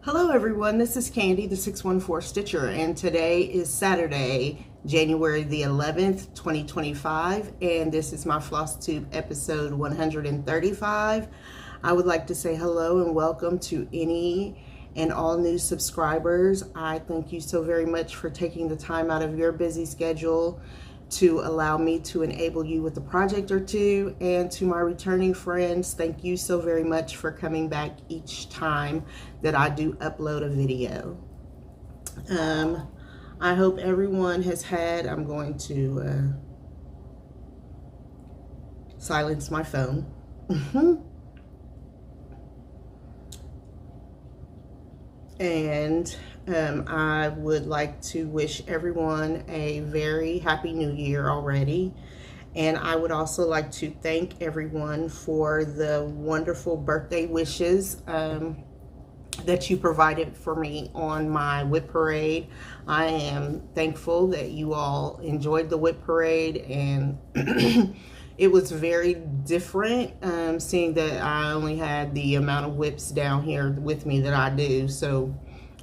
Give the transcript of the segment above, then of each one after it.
Hello everyone, this is Candy, the 614 Stitcher, and today is Saturday, January the 11th, 2025, and this is my Flosstube episode 135. I would like to say hello and welcome to any and all new subscribers. I thank you so very much for taking the time out of your busy schedule to allow me to enable you with a project or two. And to my returning friends, thank you so very much for coming back each time that I do upload a video. I hope everyone has had, I'm going to silence my phone. And I would like to wish everyone a very happy new year already. And I would also like to thank everyone for the wonderful birthday wishes that you provided for me on my whip parade. I am thankful that you all enjoyed the whip parade, and it was very different seeing that I only had the amount of whips down here with me that I do. So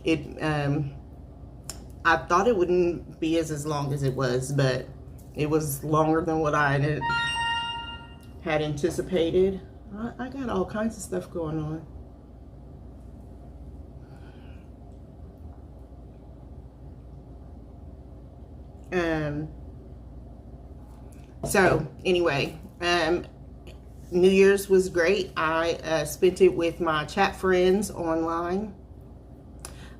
it I thought it wouldn't be as long as it was, but it was longer than what I had anticipated. I got all kinds of stuff going on. So anyway, New Year's was great. I spent it with my chat friends online.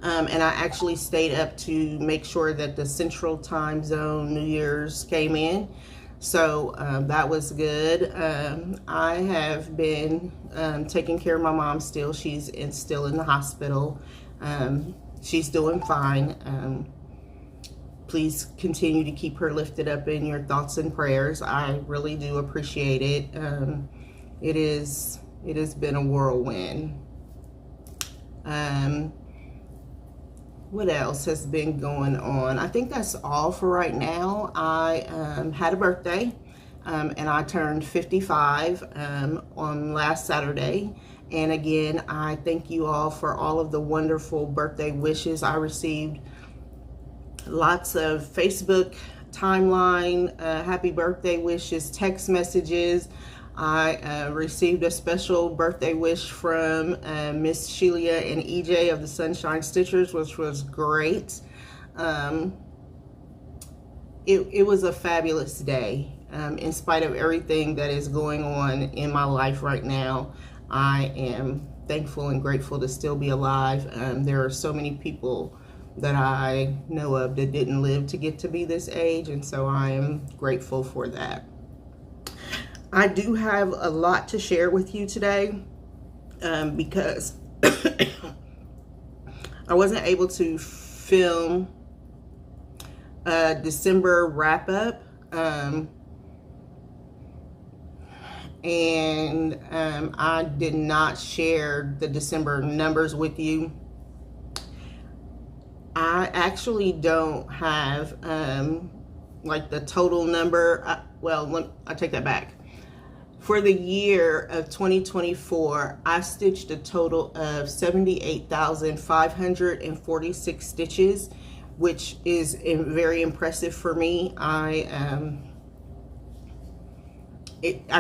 And I actually stayed up to make sure that the Central Time Zone New Year's came in. So that was good. I have been taking care of my mom still. She's still in the hospital. She's doing fine. Please continue to keep her lifted up in your thoughts and prayers. I really do appreciate it. It has been a whirlwind. What else has been going on? I think that's all for right now. I had a birthday, and I turned 55 on last Saturday. And again, I thank you all for all of the wonderful birthday wishes I received. Lots of Facebook timeline, happy birthday wishes, text messages. I received a special birthday wish from Miss Sheila and EJ of the Sunshine Stitchers, which was great. It was a fabulous day. In spite of everything that is going on in my life right now, I am thankful and grateful to still be alive. There are so many people that I know of that didn't live to get to be this age, and so I am grateful for that. I do have a lot to share with you today because I wasn't able to film a December wrap-up, and I did not share the December numbers with you. I actually don't have like the total number. I take that back. For the year of 2024, I stitched a total of 78,546 stitches, which is very impressive for me. I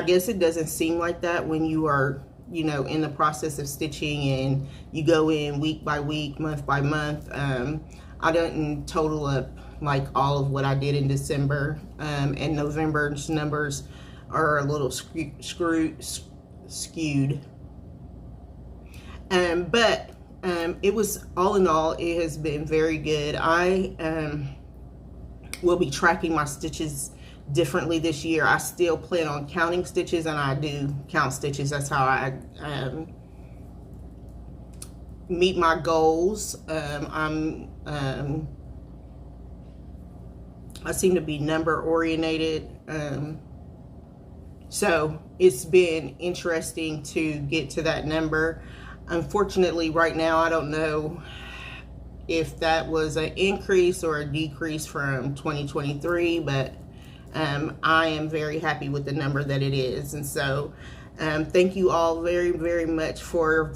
guess it doesn't seem like that when you are, in the process of stitching and you go in week by week, month by month. I didn't total up like all of what I did in December, and November's numbers are a little skewed. But it was, all in all, it has been very good. I will be tracking my stitches differently this year. I still plan on counting stitches, and I do count stitches. That's how I meet my goals. I seem to be number oriented. So it's been interesting to get to that number. Unfortunately, right now, I don't know if that was an increase or a decrease from 2023, but I am very happy with the number that it is. And so thank you all very, very much for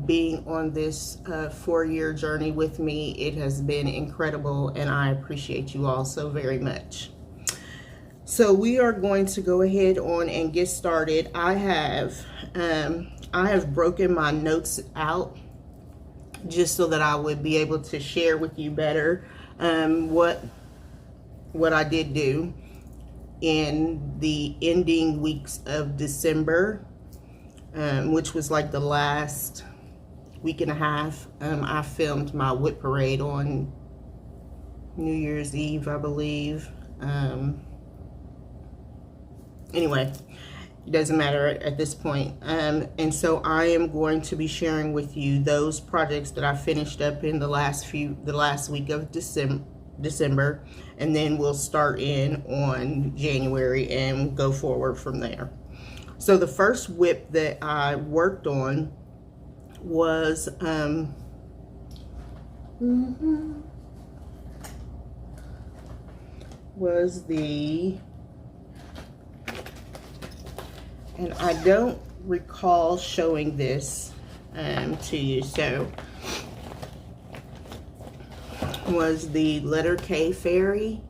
being on this 4-year journey with me. It has been incredible, and I appreciate you all so very much. So we are going to go ahead on and get started. I have broken my notes out just so that I would be able to share with you better what I did do in the ending weeks of December, which was like the last week and a half. I filmed my whip parade on New Year's Eve, I believe. Anyway, it doesn't matter at this point. And so I am going to be sharing with you those projects that I finished up in the last week of December, and then we'll start in on January and go forward from there. So the first whip that I worked on was the, and I don't recall showing this to you, so was the letter K Fairy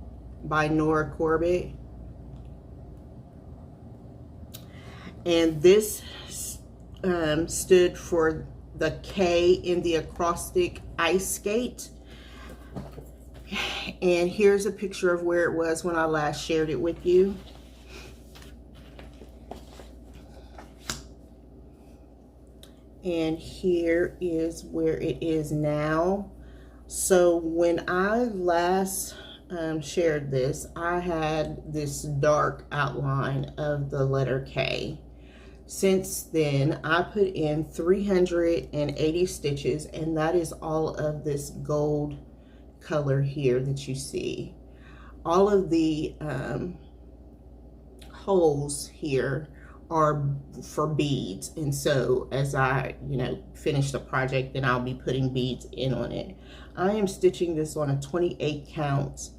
by Nora Corbett. And this stood for the K in the acrostic ice skate. And here's a picture of where it was when I last shared it with you. And here is where it is now. So when I last shared this, I had this dark outline of the letter K. Since then, I put in 380 stitches, and that is all of this gold color here that you see. All of the holes here are for beads, and so as I finish the project, then I'll be putting beads in on it. I am stitching this on a 28 count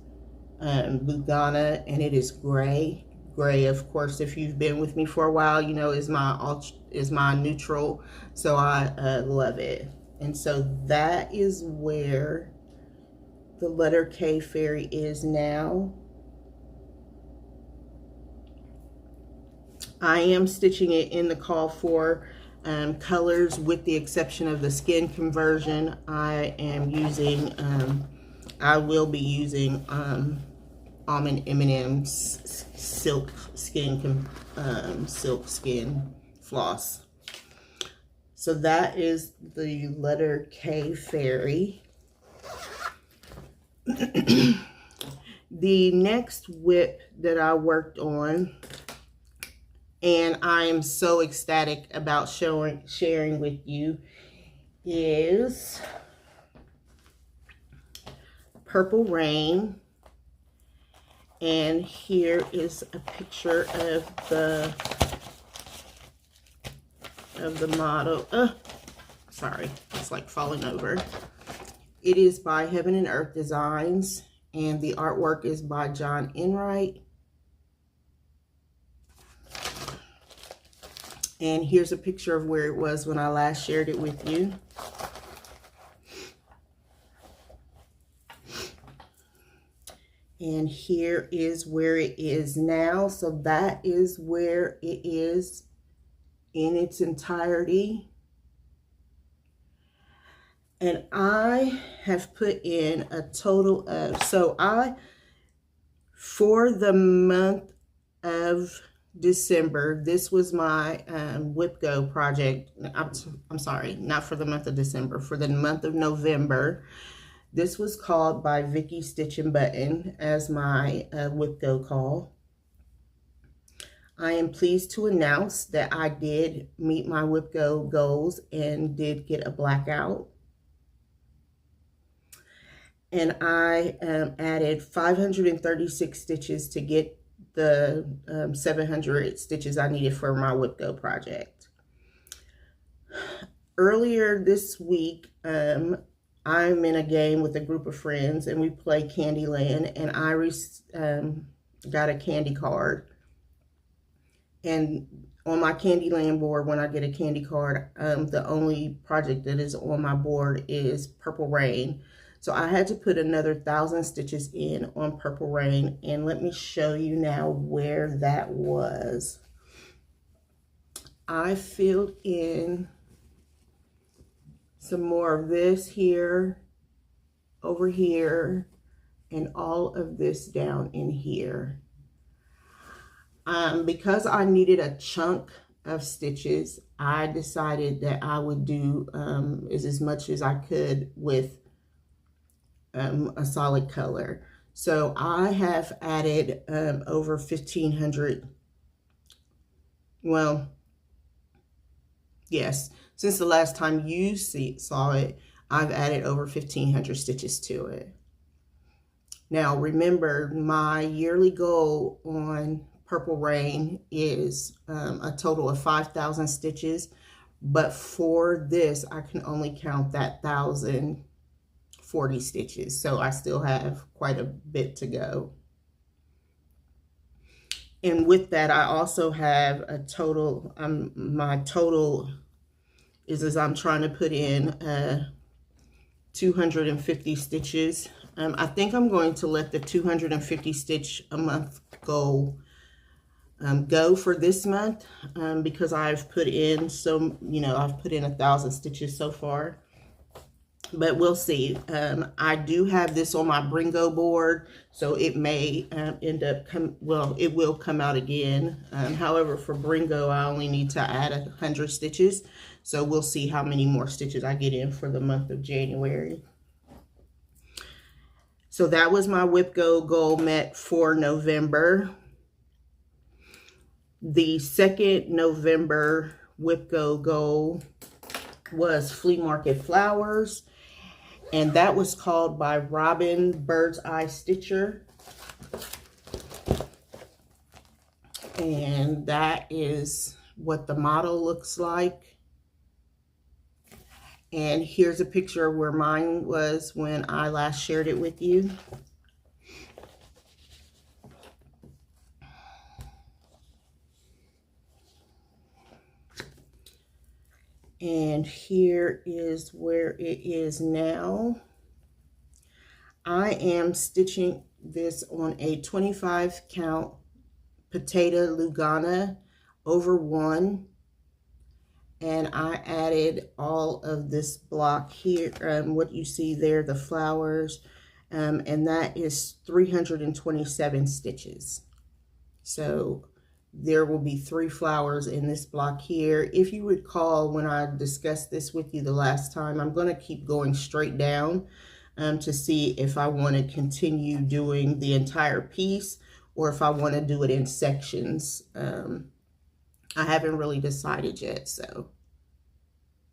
Lugana, and it is gray. Of course, if you've been with me for a while, you know is my neutral, so I love it. And so that is where the letter K Fairy is now. I am stitching it in the call for colors, with the exception of the skin conversion. I will be using Almond M&M's silk skin floss. So that is the letter K Fairy. The next whip that I worked on, and I am so ecstatic about sharing with you, is Purple Rain. And here is a picture of the model. Sorry, it's like falling over. It is by Heaven and Earth Designs, and the artwork is by John Enright. And here's a picture of where it was when I last shared it with you. And here is where it is now. So that is where it is in its entirety. And I have put in a total of, for the month of December, this was my Whip Go project. I'm sorry, not for the month of December, for the month of November. This was called by Vicky Stitch and Button as my Whip Go call. I am pleased to announce that I did meet my Whip Go goals and did get a blackout. And I added 536 stitches to get the 700 stitches I needed for my Whip Go project. Earlier this week, I'm in a game with a group of friends, and we play Candyland, and I got a candy card. And on my Candyland board, when I get a candy card, the only project that is on my board is Purple Rain. So I had to put another 1,000 stitches in on Purple Rain, and let me show you now where that was. I filled in some more of this here, over here, and all of this down in here. Because I needed a chunk of stitches, I decided that I would do as much as I could with a solid color. So I have added over 1,500, well, yes, since the last time you saw it, I've added over 1,500 stitches to it. Now remember, my yearly goal on Purple Rain is a total of 5,000 stitches, but for this I can only count that 1,040 stitches, so I still have quite a bit to go. And with that, I also have a total, my total is, as I'm trying to put in 250 stitches. I think I'm going to let the 250 stitch a month goal go for this month, because I've put in some, I've put in 1,000 stitches so far, but we'll see. I do have this on my Bringo board, so it may end up it will come out again. However, for Bringo, I only need to add 100 stitches, so we'll see how many more stitches I get in for the month of January. So that was my Whip Go goal met for November. The second November Whip Go goal was Flea Market Flowers, and that was called by Robin Bird's Eye Stitcher. And that is what the model looks like. And here's a picture of where mine was when I last shared it with you. And here is where it is now. I am stitching this on a 25 count Potato Lugana over 1. And I added all of this block here, what you see there, the flowers, and that is 327 stitches. So there will be 3 flowers in this block here. If you recall, when I discussed this with you the last time, I'm going to keep going straight down to see if I want to continue doing the entire piece or if I want to do it in sections. I haven't really decided yet, so.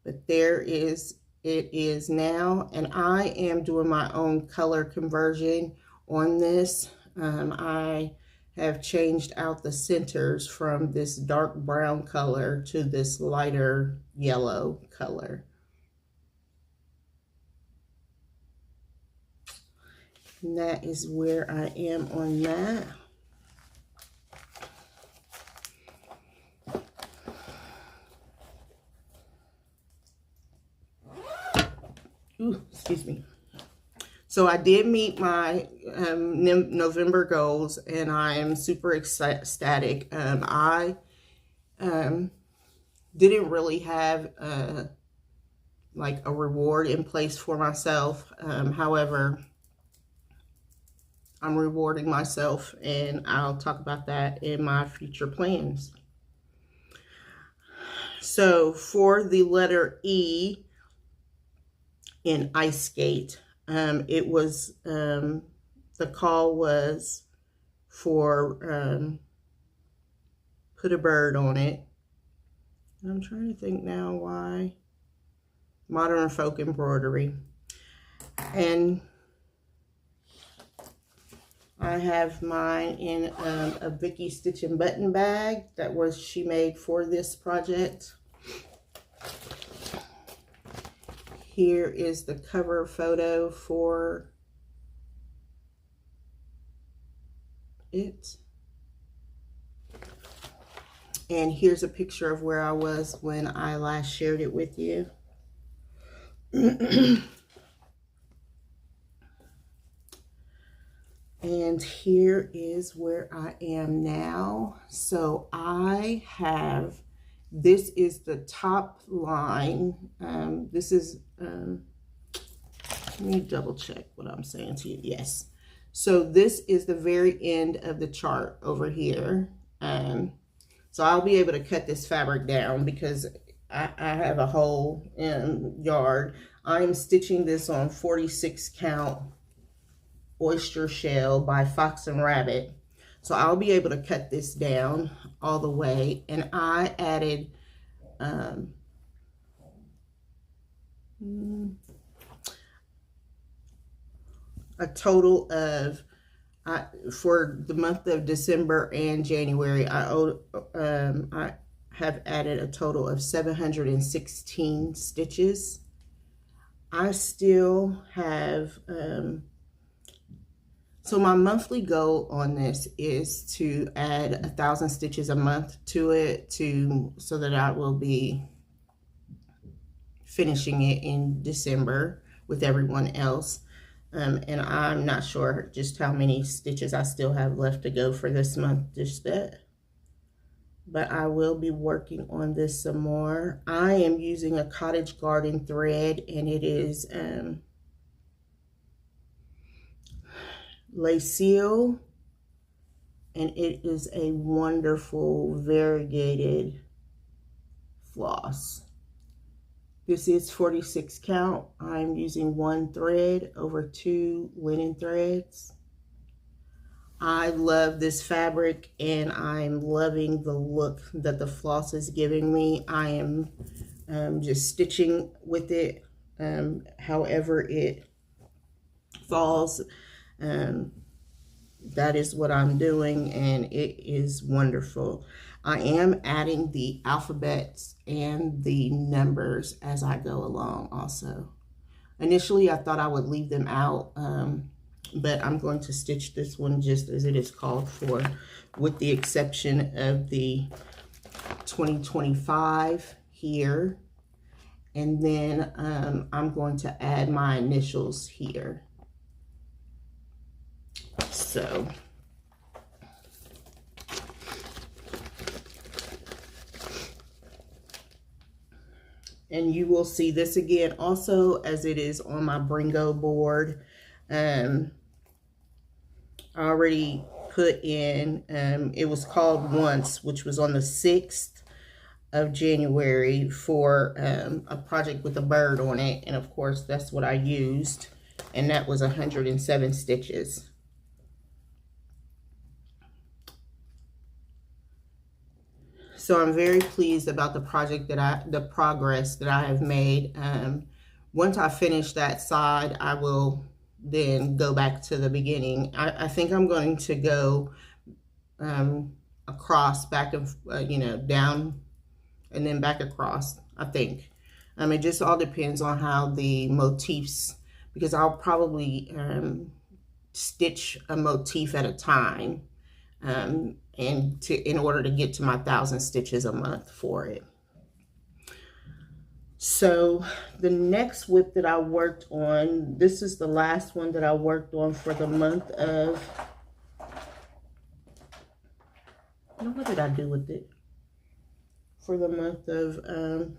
But there is, it is now, and I am doing my own color conversion on this. I have changed out the centers from this dark brown color to this lighter yellow color. And that is where I am on that. Ooh, excuse me. So I did meet my November goals, and I am super ecstatic. I didn't really have like a reward in place for myself. However, I'm rewarding myself, and I'll talk about that in my future plans. So for the letter E in Ice Skate, it was, the call was for put a bird on it. And I'm trying to think now why. Modern Folk Embroidery. And I have mine in a Vicky Stitch and Button bag that she made for this project. Here is the cover photo for it. And here's a picture of where I was when I last shared it with you. And here is where I am now. So I have, this is the top line. This is, let me double check what I'm saying to you. Yes. So this is the very end of the chart over here. So I'll be able to cut this fabric down because I have a whole yard. I'm stitching this on 46 count oyster shell by Fox and Rabbit. So I'll be able to cut this down all the way. And I added a total of, for the month of December and January, I have added a total of 716 stitches. I still have, so my monthly goal on this is to add 1,000 stitches a month to it, so that I will be finishing it in December with everyone else. And I'm not sure just how many stitches I still have left to go for this month just yet. But I will be working on this some more. I am using a cottage garden thread, and it is Laceal, and it is a wonderful variegated floss. This is 46 count. I'm using 1 thread over 2 linen threads. I love this fabric, and I'm loving the look that the floss is giving me. I am just stitching with it however it falls. That is what I'm doing, and it is wonderful. I am adding the alphabets and the numbers as I go along also. Initially, I thought I would leave them out, but I'm going to stitch this one just as it is called for, with the exception of the 2025 here. And then I'm going to add my initials here. So and you will see this again also as it is on my Bringo board. I already put in, it was called Once, which was on the 6th of January for a project with a bird on it. And of course, that's what I used. And that was 107 stitches. So I'm very pleased about the project the progress that I have made. Once I finish that side, I will then go back to the beginning. I think I'm going to go across, back and, down and then back across, I think. It just all depends on how the motifs, because I'll probably stitch a motif at a time. In order to get to my 1,000 stitches a month for it. So the next whip that I worked on, this is the last one that I worked on for the month of, what did I do with it? For the month of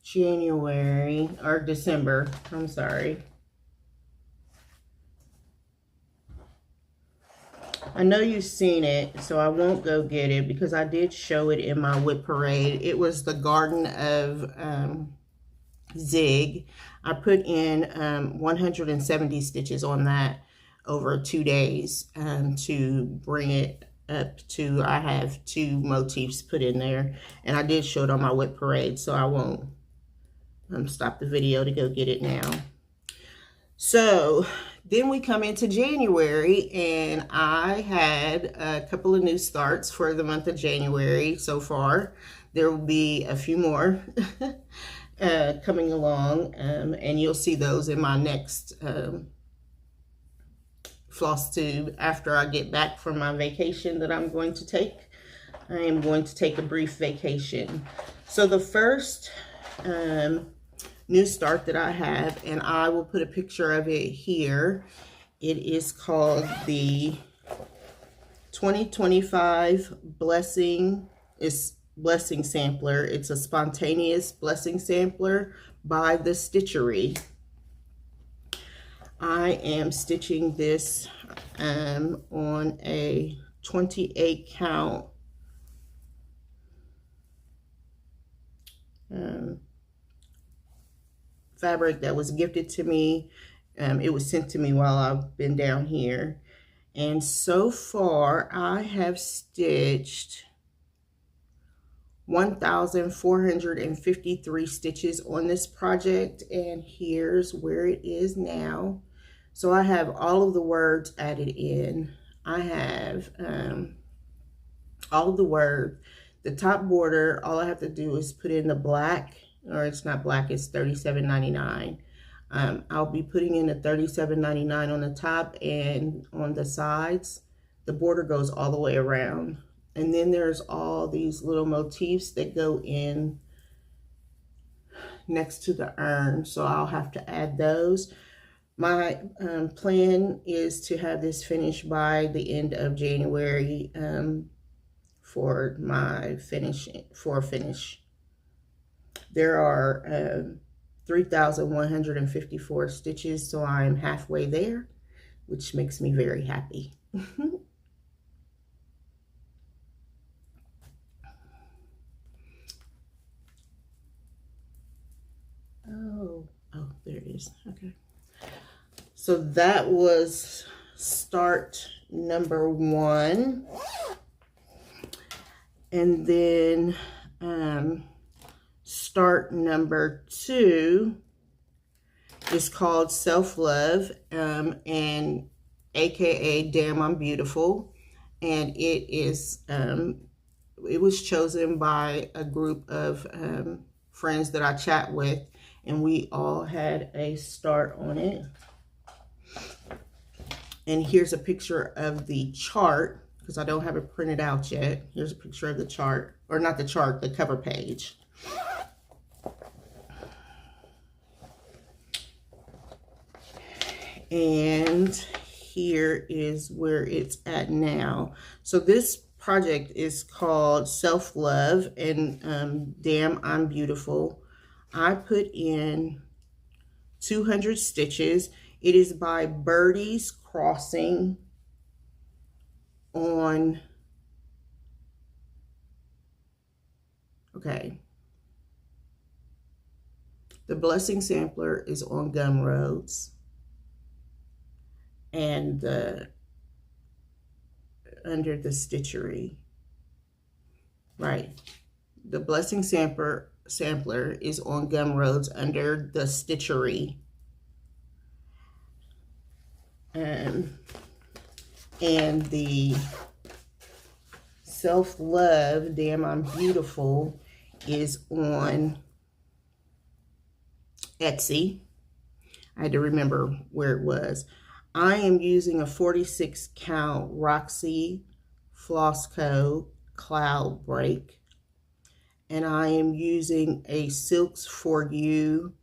January, or December, I'm sorry. I know you've seen it, so I won't go get it because I did show it in my whip parade. It was the Garden of Zig. I put in 170 stitches on that over 2 days to bring it up to, I have 2 motifs put in there, and I did show it on my whip parade, so I won't stop the video to go get it now. So then we come into January, and I had a couple of new starts for the month of January so far. There will be a few more coming along, and you'll see those in my next Flosstube after I get back from my vacation that I'm going to take. I am going to take a brief vacation. So the first new start that I have, and I will put a picture of it here. It is called the 2025 Blessing Sampler. It's a spontaneous blessing sampler by the Stitchery. I am stitching this on a 28 count fabric that was gifted to me. It was sent to me while I've been down here. And so far, I have stitched 1,453 stitches on this project. And here's where it is now. So I have all of the words added in. I have all of the words. The top border, all I have to do is put in the black, or it's not black, it's $37.99. I'll be putting in the $37.99 on the top, and on the sides, the border goes all the way around. And then there's all these little motifs that go in next to the urn, so I'll have to add those. My plan is to have this finished by the end of January for my finish. There are 3,154 stitches, so I'm halfway there, which makes me very happy. Oh, there it is. Okay. So that was start number 1. And then start number 2 is called Self-Love, and aka Damn I'm Beautiful. And it is it was chosen by a group of friends that I chat with, and we all had a start on it. And here's a picture of the chart, because I don't have it printed out yet. Here's a picture of the chart, or not the chart, the cover page. And here is where it's at now. So this project is called Self-Love and Damn I'm Beautiful. I put in 200 stitches. It is by Birdie's Crossing on, okay, the Blessing Sampler is on Gumroads, and under the Stitchery, right? The Blessing Sampler is on Gumroads under the Stitchery. And the Self-Love, Damn I'm Beautiful, is on Etsy. I had to remember where it was. I am using a 46 count Roxy Flosstube Cloud Break, and I am using a Silks for You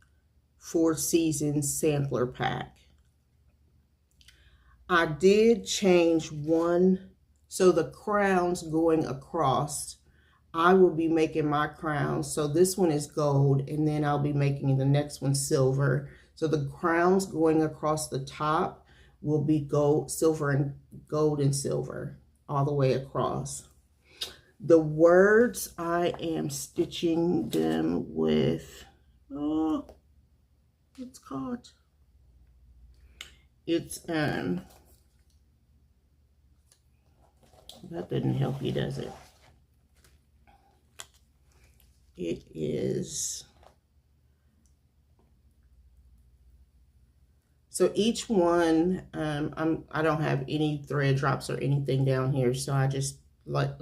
4 Seasons sampler pack. I did change one, so the crowns going across, I will be making my crowns. So this one is gold, and then I'll be making the next one silver. So the crowns going across the top will be gold, silver, and gold and silver all the way across. The words, I am stitching them with, oh, it's caught. It's, that didn't help you, does it? It is, so each one, I don't have any thread drops or anything down here, so I just like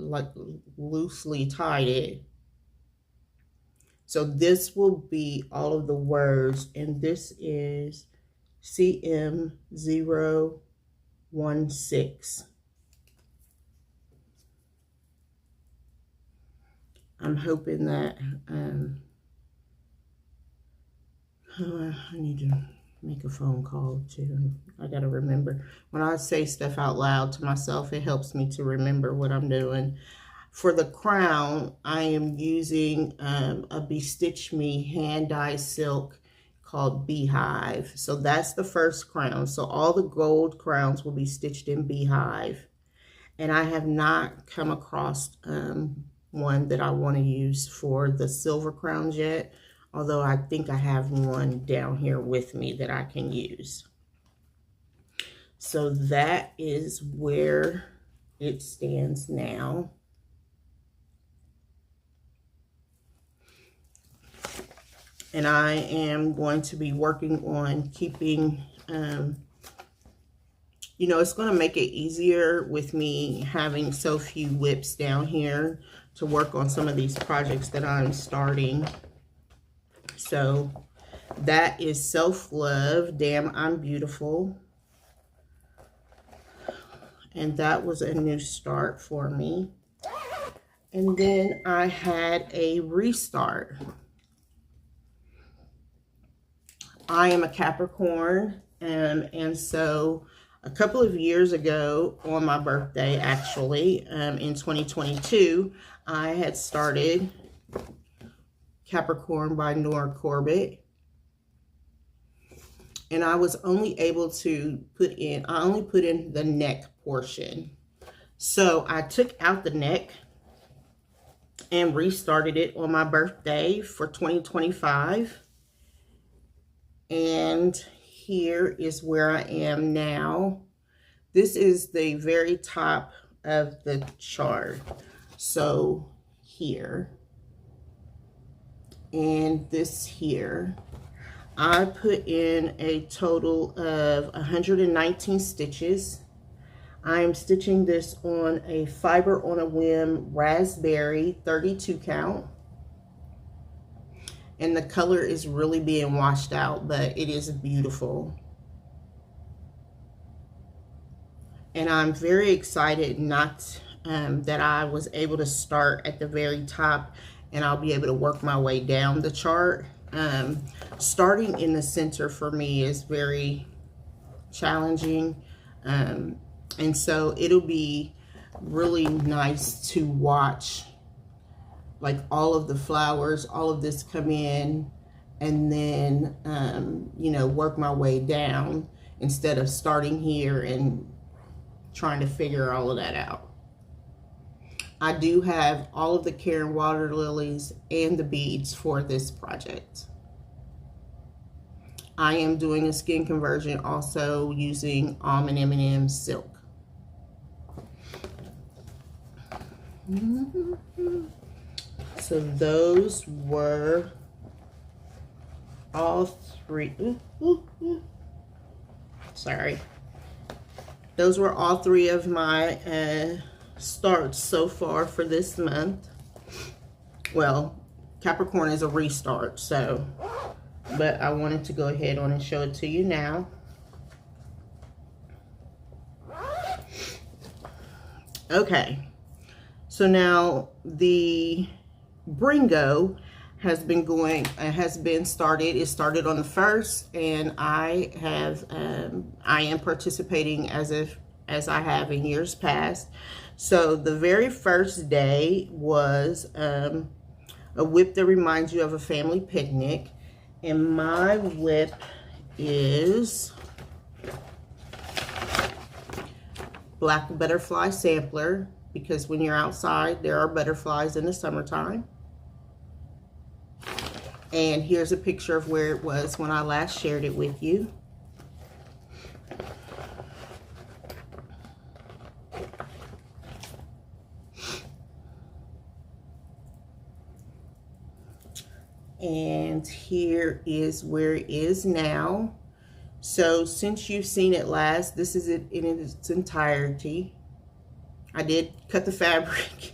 loosely tied it. So this will be all of the words, and this is CM01 1/6. I'm hoping that I need to make a phone call too. I gotta remember. When I say stuff out loud to myself, it helps me to remember what I'm doing. For the crown, I am using a Bestitch Me hand-dyed silk called Beehive. So that's the first crown. So all the gold crowns will be stitched in Beehive. And I have not come across one that I want to use for the silver crowns yet. Although I think I have one down here with me that I can use. So that is where it stands now. And I am going to be working on keeping, you know, it's going to make it easier with me having so few whips down here to work on some of these projects that I'm starting. So that is Self-Love, Damn I'm Beautiful. And that was a new start for me. And then I had a restart. I am a Capricorn, and so a couple of years ago on my birthday, actually, in 2022, I had started Capricorn by Nora Corbett, and I was only able to put in the neck portion. So I took out the neck and restarted it on my birthday for 2025. And here is where I am now. This is the very top of the chart. So here and this here, I put in a total of 119 stitches. I am stitching this on a Fiber on a Whim Raspberry 32 count. And the color is really being washed out, but it is beautiful. And I'm very excited that I was able to start at the very top, and I'll be able to work my way down the chart. Starting in the center for me is very challenging. And so it'll be really nice to watch like all of the flowers, all of this come in, and then, you know, work my way down instead of starting here and trying to figure all of that out. I do have all of the Karen water lilies and the beads for this project. I am doing a skin conversion also using Almond M&M silk. So those were all three. Sorry. Those were all three of my starts so far for this month. Well, Capricorn is a restart, so, but I wanted to go ahead on and show it to you now. Okay. So now the Bringo has been started. It started on the 1st, and I am participating as I have in years past. So the very first day was a whip that reminds you of a family picnic, and my whip is Black Butterfly Sampler, because when you're outside there are butterflies in the summertime. And here's a picture of where it was when I last shared it with you. And here is where it is now. So since you've seen it last, this is it in its entirety. I did cut the fabric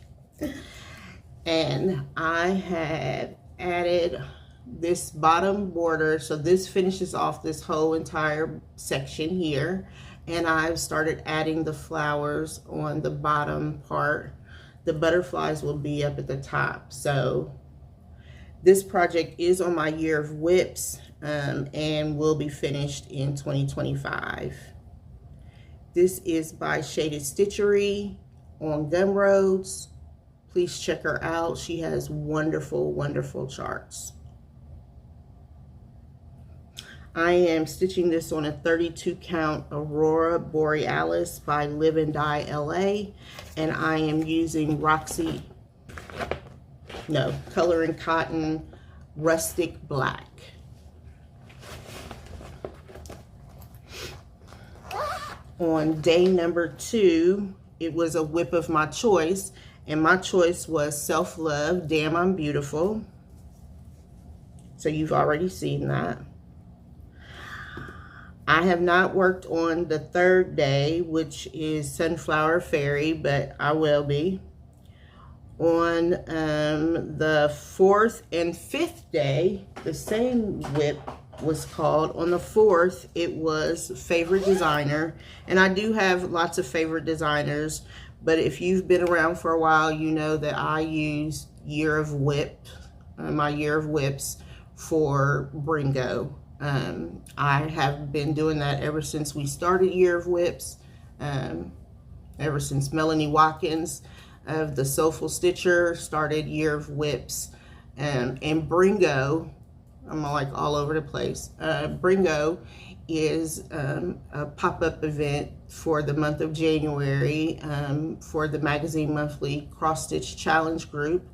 and I have added this bottom border. So this finishes off this whole entire section here. and I've started adding the flowers on the bottom part. The butterflies will be up at the top. So this project is on my year of whips, and will be finished in 2025. This is by Shaded Stitchery on Gumroads. Please check her out. She has wonderful, wonderful charts. I am stitching this on a 32 count Aurora Borealis by Live and Die LA, and I am using Coloring Cotton Rustic Black. On day number 2, it was a whip of my choice, and my choice was Self Love, Damn I'm Beautiful. So you've already seen that. I have not worked on the 3rd day, which is Sunflower Fairy, but I will be. On the 4th and 5th day, the same whip was called. On the 4th, it was Favorite Designer, and I do have lots of favorite designers, but if you've been around for a while, you know that I use Year of Whip, my Year of Whips for Bringo. I have been doing that ever since we started Year of Whips, ever since Melanie Watkins of the Soulful Stitcher started Year of Whips, and Bringo, I'm like all over the place. Bringo is a pop-up event for the month of January for the Magazine Monthly Cross Stitch Challenge group,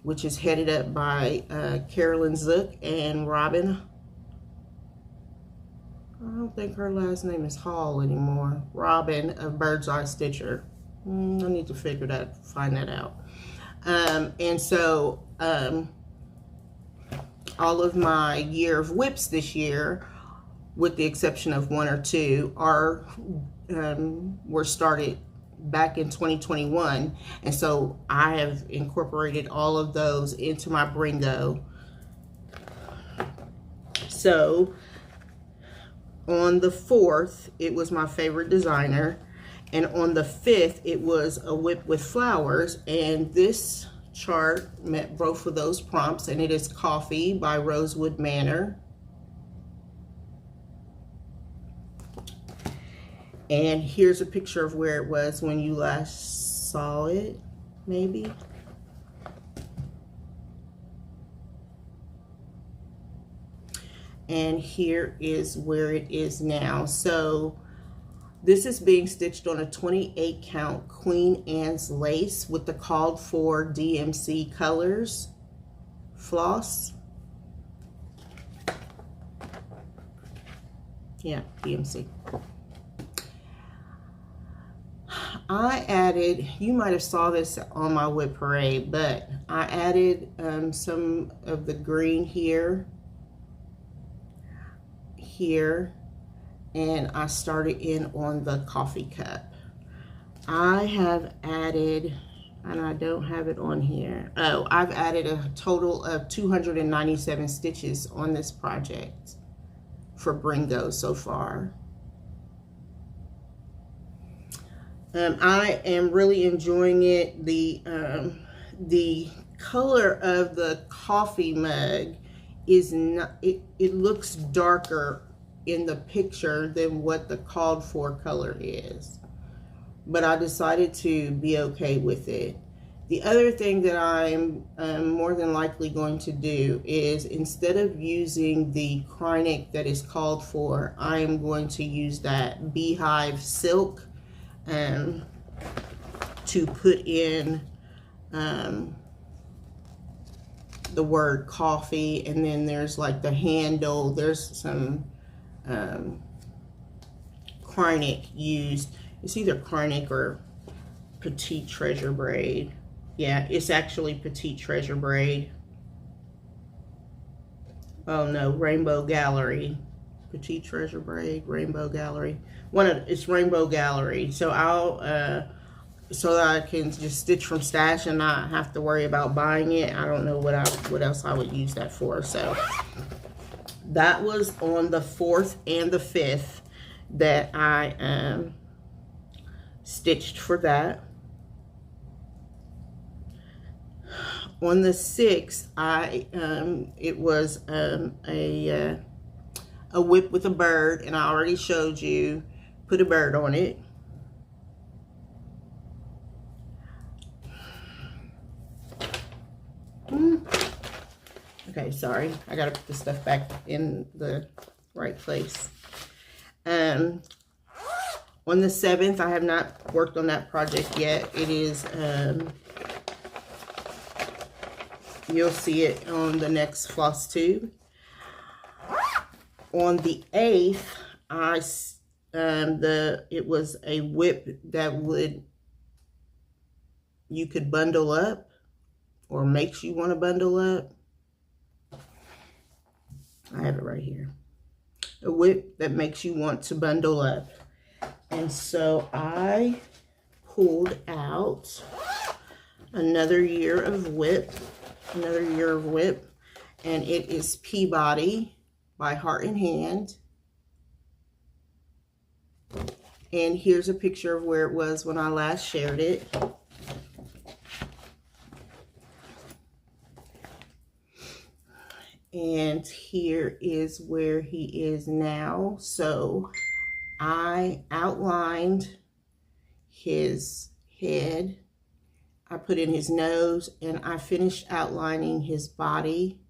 which is headed up by Carolyn Zook and Robin. I don't think her last name is Hall anymore. Robin of Bird's Eye Stitcher. I need to find that out. And so all of my Year of Whips this year, with the exception of 1 or 2, were started back in 2021. And so I have incorporated all of those into my Bringo. So on the 4th, it was my Favorite Designer, and on the 5th, it was a whip with flowers, and this chart met both of those prompts, and it is Coffee by Rosewood Manor. And here's a picture of where it was when you last saw it, maybe. And here is where it is now. So this is being stitched on a 28 count Queen Anne's lace with the called for DMC colors. Floss. Yeah, DMC. I added, you might have saw this on my whip parade, but I added some of the green here, and I started in on the coffee cup. I have added, and I don't have it on here. Oh, I've added a total of 297 stitches on this project for Bringo so far. I am really enjoying it. The color of the coffee mug is not, it looks darker in the picture than what the called for color is, but I decided to be okay with it. The other thing that I'm more than likely going to do is, instead of using the Krynic that is called for, I am going to use that beehive silk to put in the word coffee, and then there's like the handle, there's some Krynic used. It's either Krynic or Petite Treasure braid. Yeah, it's actually Petite Treasure braid. Oh no, Rainbow Gallery. Petite Treasure braid, Rainbow Gallery. It's Rainbow Gallery. So I'll so that I can just stitch from stash and not have to worry about buying it. I don't know what else I would use that for. So that was on the 4th and the 5th. that I stitched for that. On the 6th, it was a whip with a bird, and I already showed you, put a bird on it. Okay, sorry, I gotta put the stuff back in the right place. On the 7th, I have not worked on that project yet. It is, you'll see it on the next Flosstube. On the 8th, it was a whip that you could bundle up, or makes you want to bundle up. I have it right here. A whip that makes you want to bundle up. And so I pulled out another year of whip, and it is Peabody by Heart and Hand. And here's a picture of where it was when I last shared it. And here is where he is now. So I outlined his head, I put in his nose, and I finished outlining his body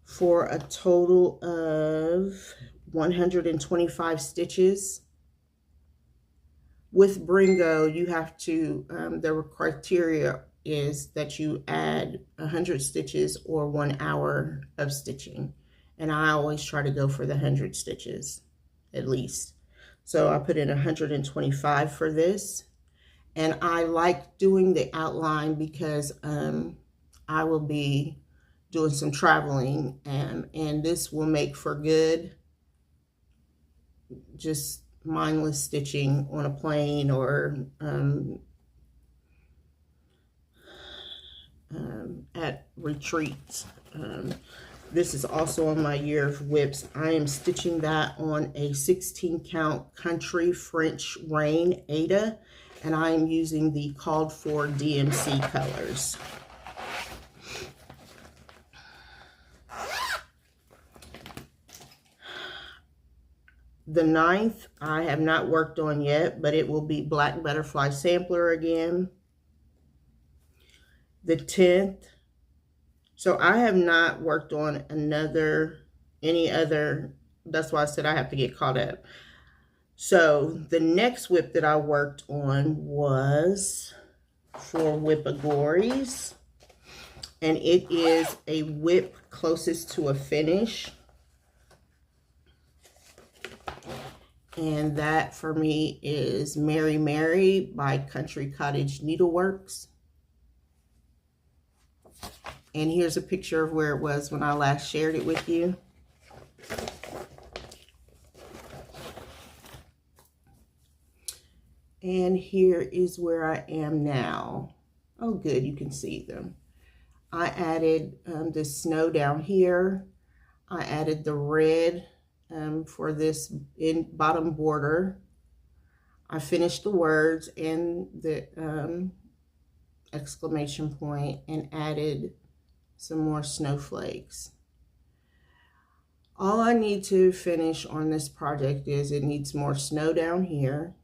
for a total of 125 stitches. With Bringo, you have to, the criteria is that you add 100 stitches or 1 hour of stitching. And I always try to go for the 100 stitches, at least. So I put in 125 for this. And I like doing the outline because I will be doing some traveling, and this will make for good just mindless stitching on a plane or at retreats. This is also on my year of whips. I am stitching that on a 16 count Country French Rain Ada, and I am using the called for DMC colors. The 9th, I have not worked on yet, but it will be Black Butterfly Sampler again. The 10th, so I have not worked on any other, that's why I said I have to get caught up. So the next whip that I worked on was for Whip-A-Gories, and it is a whip closest to a finish. And that for me is Mary Mary by Country Cottage Needleworks. And here's a picture of where it was when I last shared it with you. And here is where I am now. Oh, good, you can see them. I added the snow down here. I added the red for this bottom border. I finished the words and the exclamation point and added some more snowflakes. All I need to finish on this project is it needs more snow down here,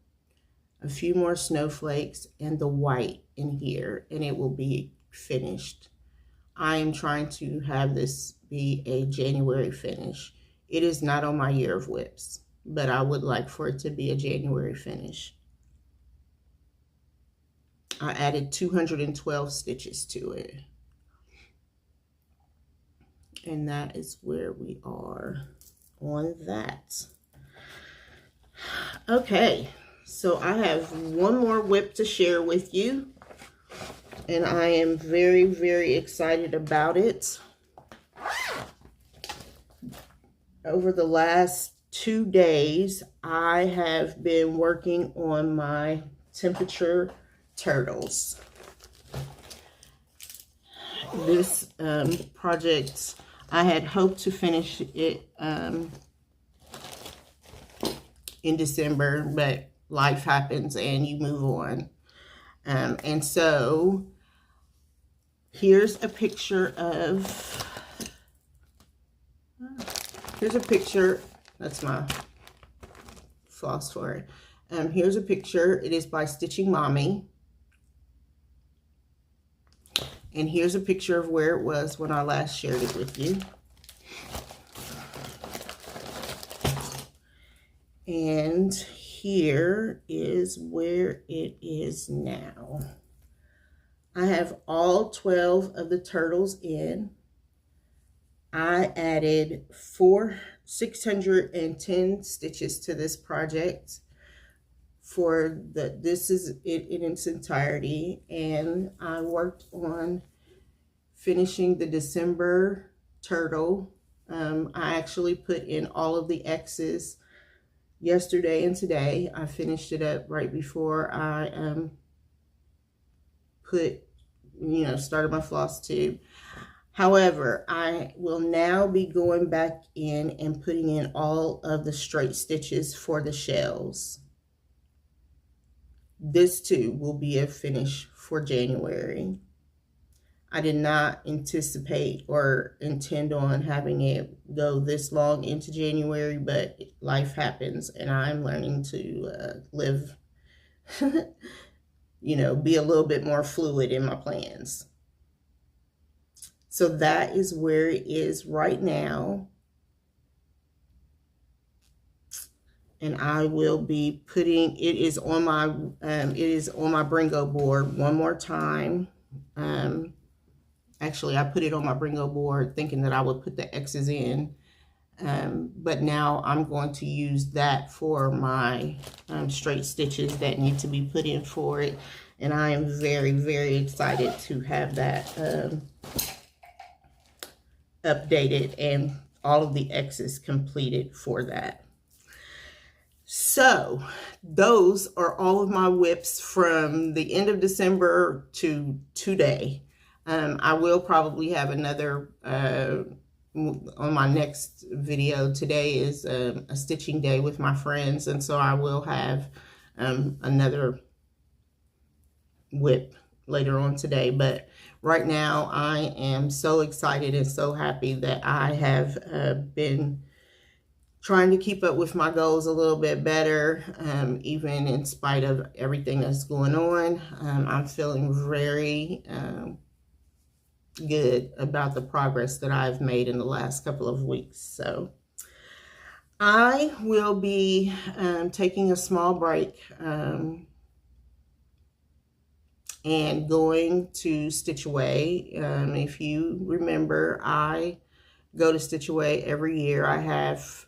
a few more snowflakes, and the white in here, and it will be finished. I am trying to have this be a January finish. It is not on my year of whips, but I would like for it to be a January finish. I added 212 stitches to it. And that is where we are on that. Okay, so I have one more whip to share with you, and I am very, very excited about it. Over the last 2 days, I have been working on my temperature turtles. This project, I had hoped to finish it in December, but life happens and you move on. And so here's a picture of, that's my floss for it. Here's a picture. It is by Stitching Mommy. And here's a picture of where it was when I last shared it with you. And here is where it is now. I have all 12 of the turtles in. I added 610 stitches to this project for this is it in its entirety, and I worked on finishing the December turtle. I actually put in all of the X's yesterday and today. I finished it up right before I started my Flosstube. However, I will now be going back in and putting in all of the straight stitches for the shells. This too will be a finish for January. I did not anticipate or intend on having it go this long into January, but life happens and I'm learning to live, be a little bit more fluid in my plans. So that is where it is right now. And I will be putting, it is on my Bringo board one more time. Actually, I put it on my Bringo board thinking that I would put the X's in. But now I'm going to use that for my straight stitches that need to be put in for it. And I am very, very excited to have that updated and all of the X's completed for that. So those are all of my whips from the end of December to today. I will probably have another on my next video. Today is a stitching day with my friends, and so I will have another whip later on today. But right now I am so excited and so happy that I have been trying to keep up with my goals a little bit better, even in spite of everything that's going on. I'm feeling very good about the progress that I've made in the last couple of weeks. So I will be taking a small break and going to Stitch Away. If you remember, I go to Stitch Away every year. I have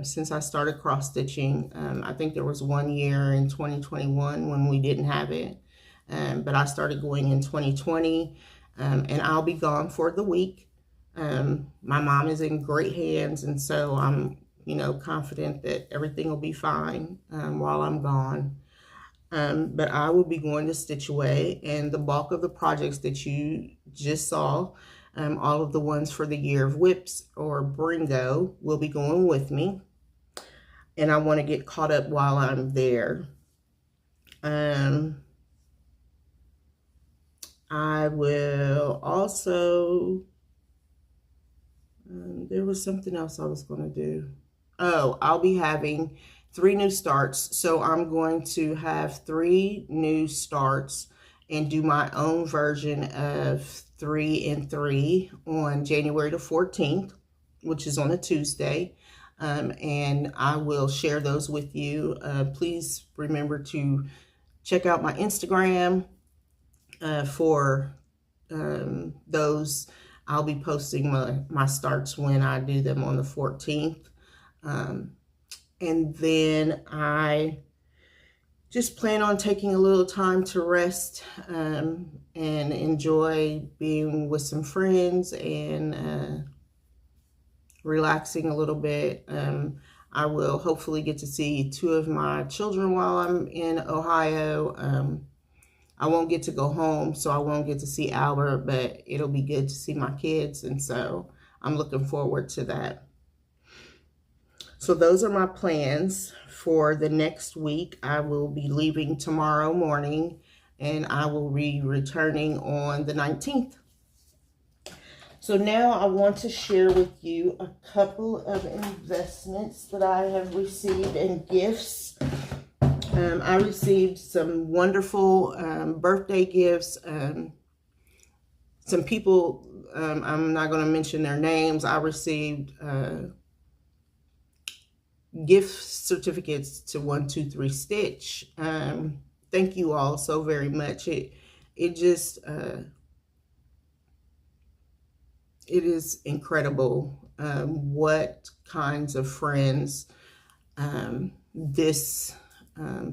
since I started cross stitching. I think there was one year in 2021 when we didn't have it, but I started going in 2020, and I'll be gone for the week. My mom is in great hands, and so I'm confident that everything will be fine while I'm gone. But I will be going to Stitch Away, and the bulk of the projects that you just saw, all of the ones for the Year of Whips or Bringo, will be going with me. And I want to get caught up while I'm there. I will also, there was something else I was going to do. Oh, I'll be having 3 new starts. So I'm going to have 3 new starts and do my own version of 3 and 3 on January the 14th, which is on a Tuesday. And I will share those with you. Please remember to check out my Instagram for those. I'll be posting my starts when I do them on the 14th. And then I just plan on taking a little time to rest and enjoy being with some friends and relaxing a little bit. I will hopefully get to see 2 of my children while I'm in Ohio. I won't get to go home, so I won't get to see Albert, but it'll be good to see my kids, and so I'm looking forward to that. So those are my plans for the next week. I will be leaving tomorrow morning, and I will be returning on the 19th. So now I want to share with you a couple of investments that I have received and gifts. I received some wonderful birthday gifts. Some people, I'm not going to mention their names. I received gift certificates to 123 Stitch. Thank you all so very much. It just it is incredible what kinds of friends this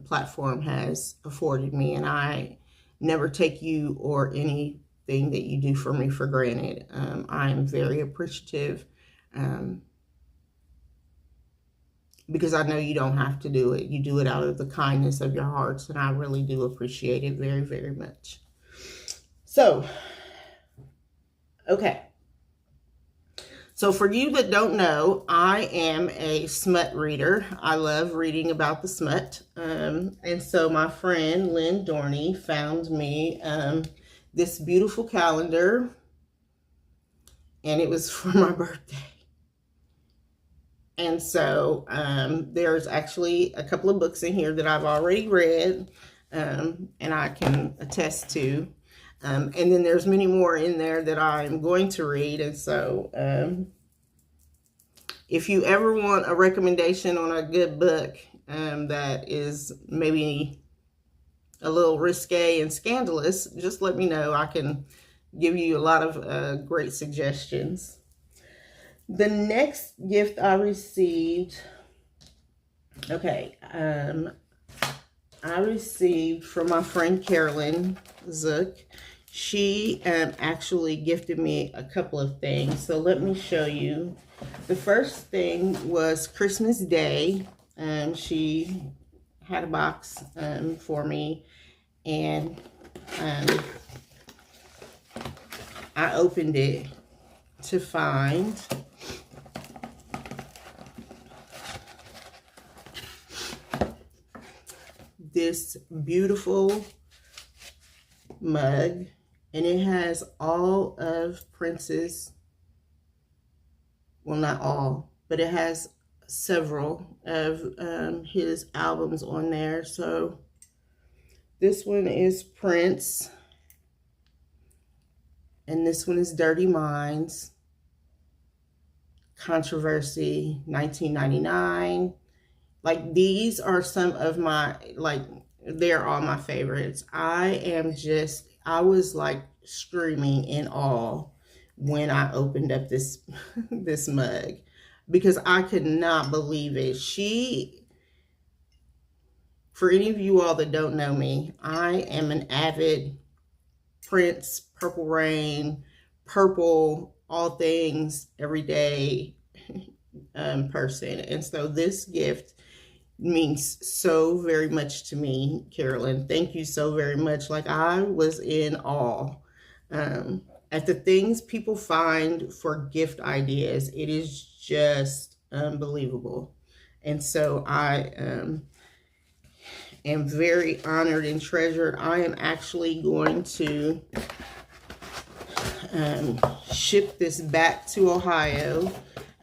platform has afforded me, and I never take you or anything that you do for me for granted. I am very appreciative because I know you don't have to do it. You do it out of the kindness of your hearts, and I really do appreciate it very, very much. So, okay. So for you that don't know, I am a smut reader. I love reading about the smut. And so my friend Lynn Dorney found me this beautiful calendar, and it was for my birthday. And so there's actually a couple of books in here that I've already read, and I can attest to. And then there's many more in there that I'm going to read. And so if you ever want a recommendation on a good book that is maybe a little risque and scandalous, just let me know. I can give you a lot of great suggestions. The next gift I received, okay, I received from my friend Carolyn Zook. She actually gifted me a couple of things, so let me show you. The first thing was Christmas Day. She had a box for me, and I opened it to find this beautiful mug, and it has all of Prince's, well, not all, but it has several of his albums on there. So this one is Prince, and this one is Dirty Minds, Controversy, 1999. Like, these are some of my, like, they're all my favorites. I was like screaming in awe when I opened up this this mug, because I could not believe it. For any of you all that don't know me, I am an avid Prince, Purple Rain, Purple, all things, everyday person. And so this gift means so very much to me, Carolyn. Thank you so very much. Like, I was in awe at the things people find for gift ideas. It is just unbelievable. And so I am very honored and treasured. I am actually going to ship this back to Ohio.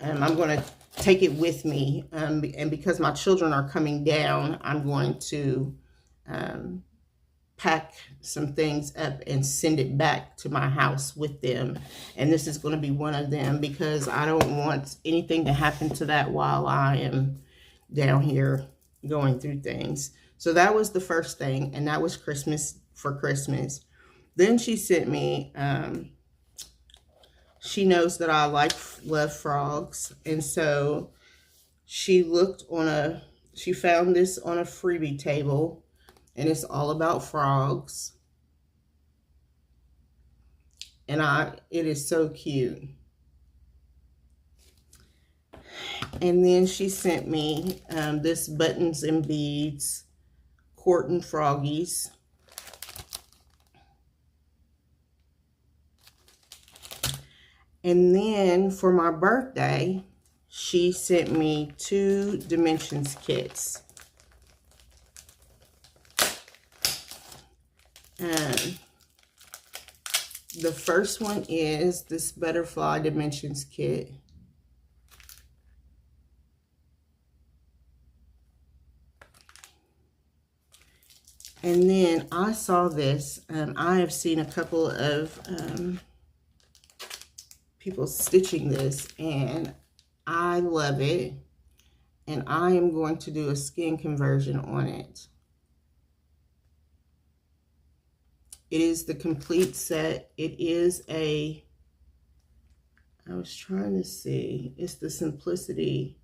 I'm going to take it with me, and because my children are coming down, I'm going to pack some things up and send it back to my house with them. And this is going to be one of them, because I don't want anything to happen to that while I am down here going through things. So that was the first thing, and that was Christmas, for Christmas. Then she sent me, she knows that I love frogs, and so she found this on a freebie table, and it's all about frogs. And it is so cute. And then she sent me this Buttons and Beads Courtin' Froggies. And then for my birthday, she sent me 2 Dimensions kits. The first one is this Butterfly Dimensions kit. And then I saw this. I have seen a couple of people stitching this, and I love it. And I am going to do a skin conversion on it. It is the complete set. It is I was trying to see, it's the Simplicity,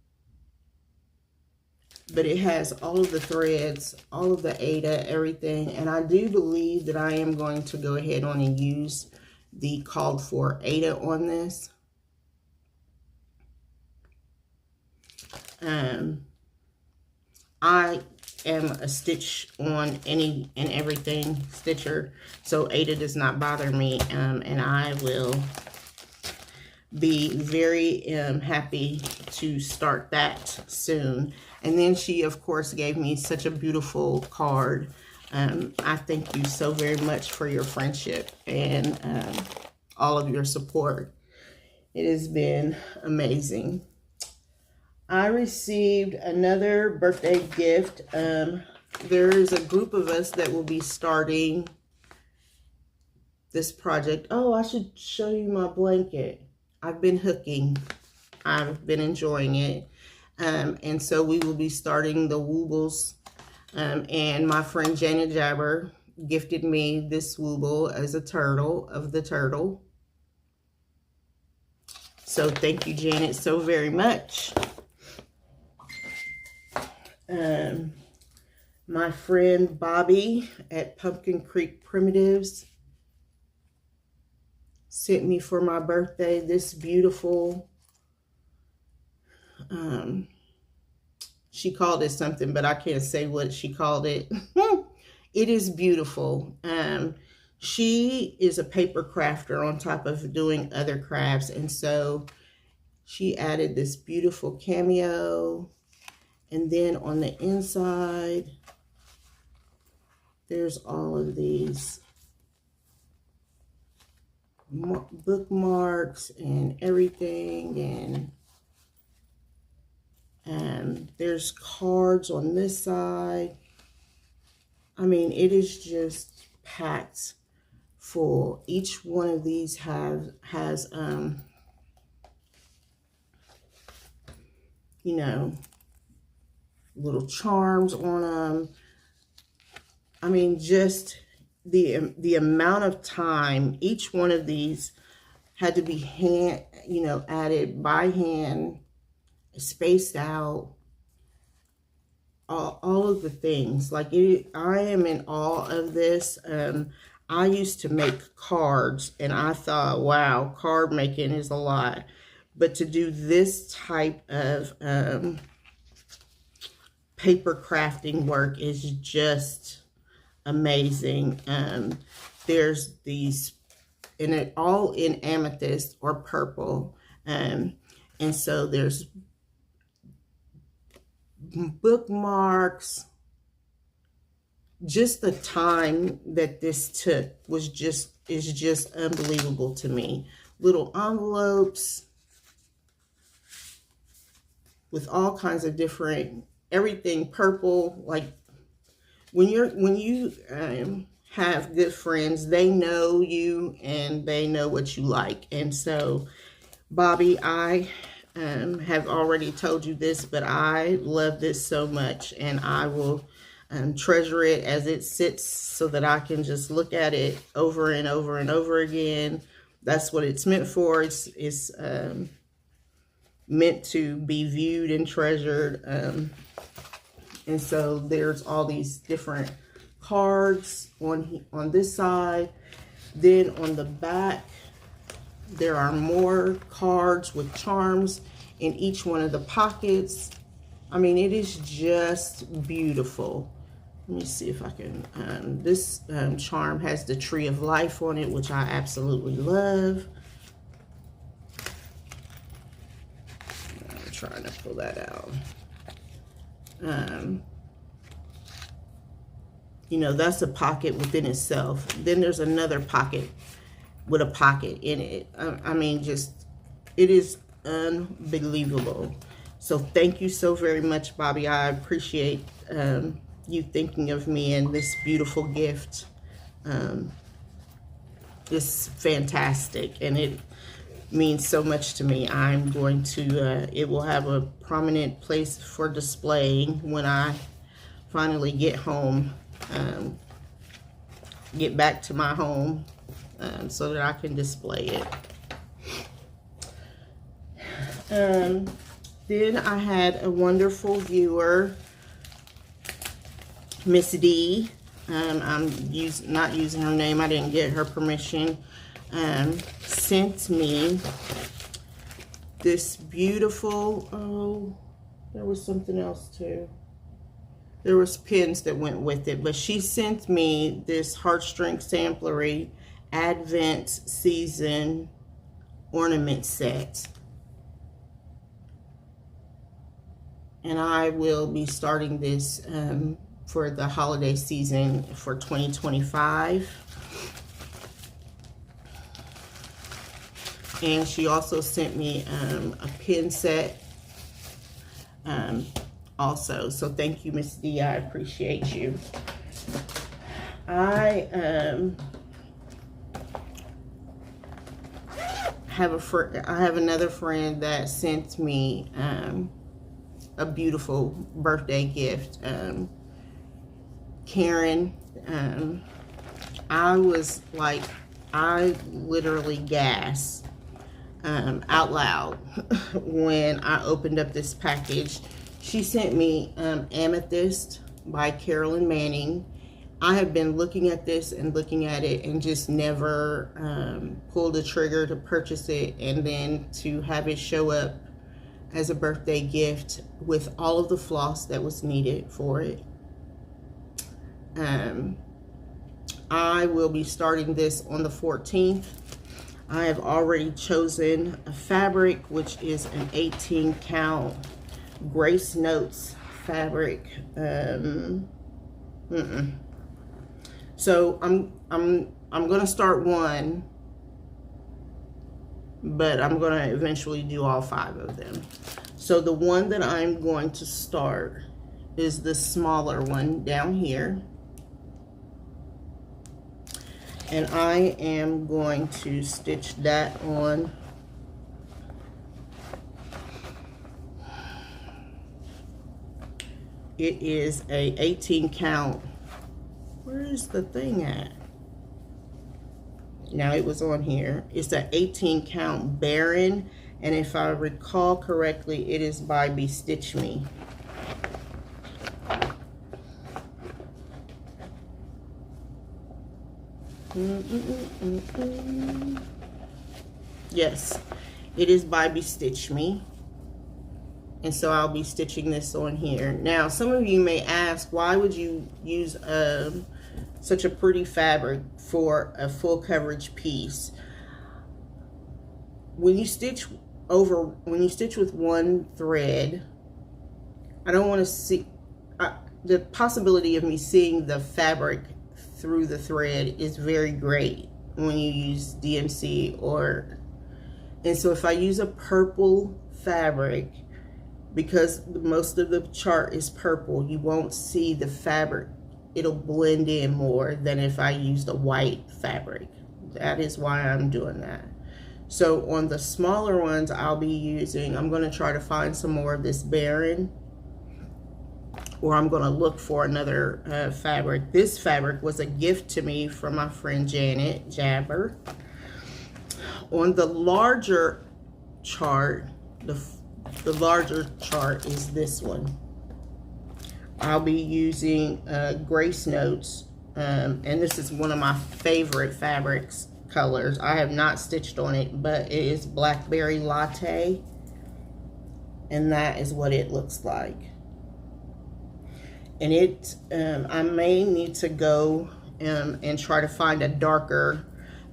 but it has all of the threads, all of the Ada, everything. And I do believe that I am going to go ahead on and use the called for Ada on this. I am a stitch on any and everything stitcher, so Ada does not bother me, and I will be very happy to start that soon. And then she, of course, gave me such a beautiful card. I thank you so very much for your friendship and all of your support. It has been amazing. I received another birthday gift. There's a group of us that will be starting this project. Oh, I should show you my blanket. I've been hooking. I've been enjoying it. And so we will be starting the Woobles. And my friend Janet Jabber gifted me this Wooble as a turtle of the turtle. So thank you, Janet, so very much. My friend Bobby at Pumpkin Creek Primitives sent me for my birthday this beautiful, she called it something, but I can't say what she called it. It is beautiful. She is a paper crafter on top of doing other crafts, and so she added this beautiful cameo. And then on the inside, there's all of these bookmarks and everything. And there's cards on this side. I mean, it is just packed full. Each one of these has you know, little charms on them. I mean, just the amount of time each one of these had to be added by hand, spaced out, all of the things. Like I am in awe of this. I used to make cards, and I thought, wow, card making is a lot. But to do this type of paper crafting work is just amazing. There's these, and it all in amethyst or purple. And so there's bookmarks. Just the time that this took is just unbelievable to me. Little envelopes with all kinds of different, everything purple. Like when you have good friends, they know you and they know what you like. And so, Bobby, I have already told you this, but I love this so much, and I will treasure it as it sits so that I can just look at it over and over and over again. That's what it's meant for. It's meant to be viewed and treasured. And so there's all these different cards on this side. Then on the back, there are more cards with charms in each one of the pockets. I mean, it is just beautiful. Let me see if I can, this charm has the Tree of Life on it, which I absolutely love. I'm trying to pull that out. you know, that's a pocket within itself. Then there's another pocket with a pocket in it. I mean, just, it is unbelievable. So thank you so very much, Bobby. I appreciate you thinking of me and this beautiful gift. It's fantastic, and it means so much to me. I'm going to, it will have a prominent place for displaying when I finally get home, get back to my home, so that I can display it. Then I had a wonderful viewer, Miss D. I'm not using her name. I didn't get her permission. Sent me this beautiful, oh, there was something else too. There was pins that went with it, but she sent me this heartstring samplery Advent season ornament set. And I will be starting this for the holiday season for 2025. And she also sent me a pin set also. So thank you, Miss D. I appreciate you. I have another friend that sent me a beautiful birthday gift. Karen, I was like, I literally gasped out loud when I opened up this package. She sent me Amethyst by Carolyn Manning. I have been looking at this and looking at it and just never pulled the trigger to purchase it, and then to have it show up as a birthday gift with all of the floss that was needed for it. I will be starting this on the 14th. I have already chosen a fabric, which is an 18 count Grace Notes fabric. So I'm gonna start one, but I'm gonna eventually do all 5 of them. So the one that I'm going to start is the smaller one down here. And I am going to stitch that on. It is a 18 count. Where is the thing at? Now it was on here. It's an 18 count Baron, and if I recall correctly, it is by Stitch Me. Yes, it is by Stitch Me. And so I'll be stitching this on here. Now, some of you may ask, why would you use such a pretty fabric for a full coverage piece? When you stitch with one thread, I don't want to see the possibility of me seeing the fabric through the thread is very great when you use DMC and so if I use a purple fabric, because most of the chart is purple, you won't see the fabric. It'll blend in more than if I used a white fabric. That is why I'm doing that. So on the smaller ones, I'll be using, I'm going to try to find some more of this Baron, or I'm going to look for another fabric. This fabric was a gift to me from my friend Janet Jabber. On the larger chart, the larger chart is this one. I'll be using Grace Notes, and this is one of my favorite fabrics colors. I have not stitched on it, but it is Blackberry Latte, and that is what it looks like. And it, I may need to go and try to find a darker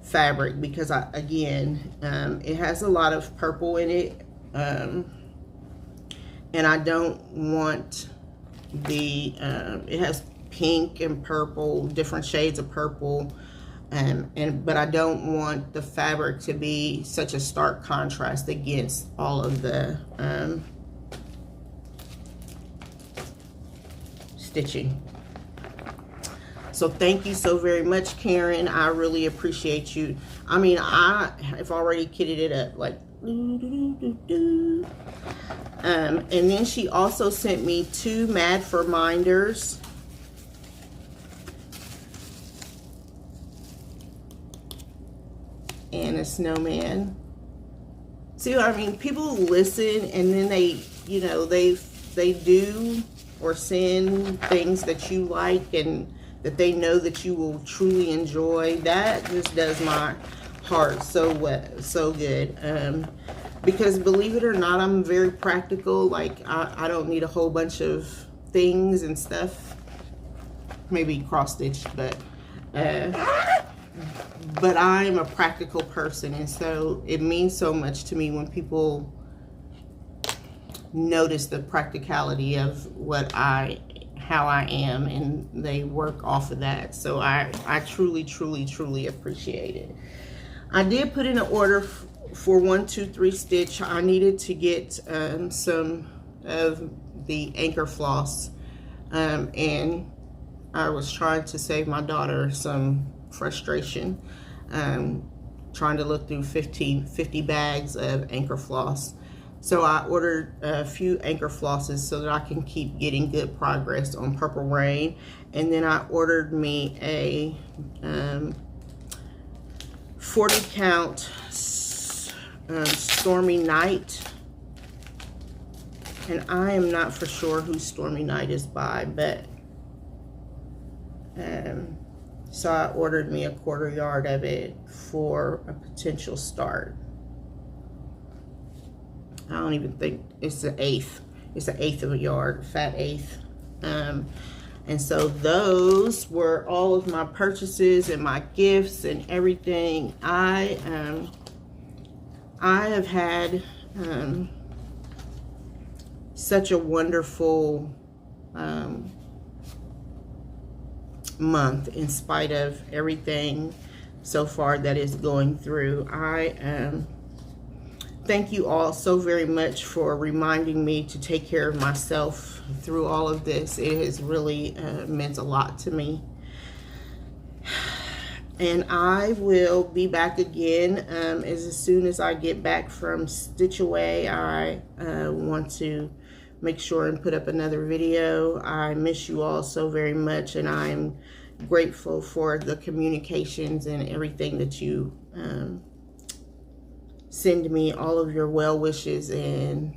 fabric, because again, it has a lot of purple in it, and I don't want the it has pink and purple, different shades of purple. But I don't want the fabric to be such a stark contrast against all of the stitching. So thank you so very much, Karen. I really appreciate you. I mean, I have already kitted it up like and then she also sent me 2 Mad for Minders. And a snowman. See what I mean? People listen and then they, you know, they do or send things that you like and that they know that you will truly enjoy. That just does my heart so good. Because believe it or not, I'm very practical. Like I don't need a whole bunch of things and stuff. Maybe cross stitch, but I'm a practical person, and so it means so much to me when people notice the practicality of how I am, and they work off of that. So I truly appreciate it. I did put in an order for 123 stitch. I needed to get some of the anchor floss, and I was trying to save my daughter some frustration, trying to look through 50 bags of anchor floss. So I ordered a few anchor flosses so that I can keep getting good progress on Purple Rain. And then I ordered me a 40 count Stormy Night. And I am not for sure who Stormy Night is by, but so I ordered me a 1/4 yard of it for a potential start. I don't even think it's an 1/8. It's an 1/8 of a yard, fat 1/8. And so those were all of my purchases and my gifts and everything. I have had such a wonderful month in spite of everything so far that is going through. Thank you all so very much for reminding me to take care of myself through all of this. It has really meant a lot to me. And I will be back again as soon as I get back from Stitch Away. I want to make sure and put up another video. I miss you all so very much, and I'm grateful for the communications and everything that you send me, all of your well wishes and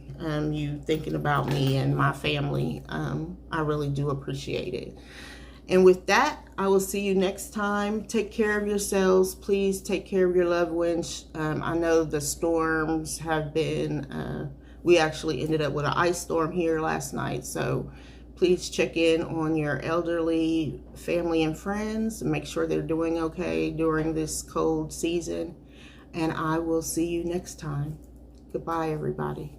you thinking about me and my family. I really do appreciate it. And with that, I will see you next time. Take care of yourselves. Please take care of your loved ones. I know the storms have been, we actually ended up with an ice storm here last night. So please check in on your elderly family and friends. Make sure they're doing okay during this cold season. And I will see you next time. Goodbye, everybody.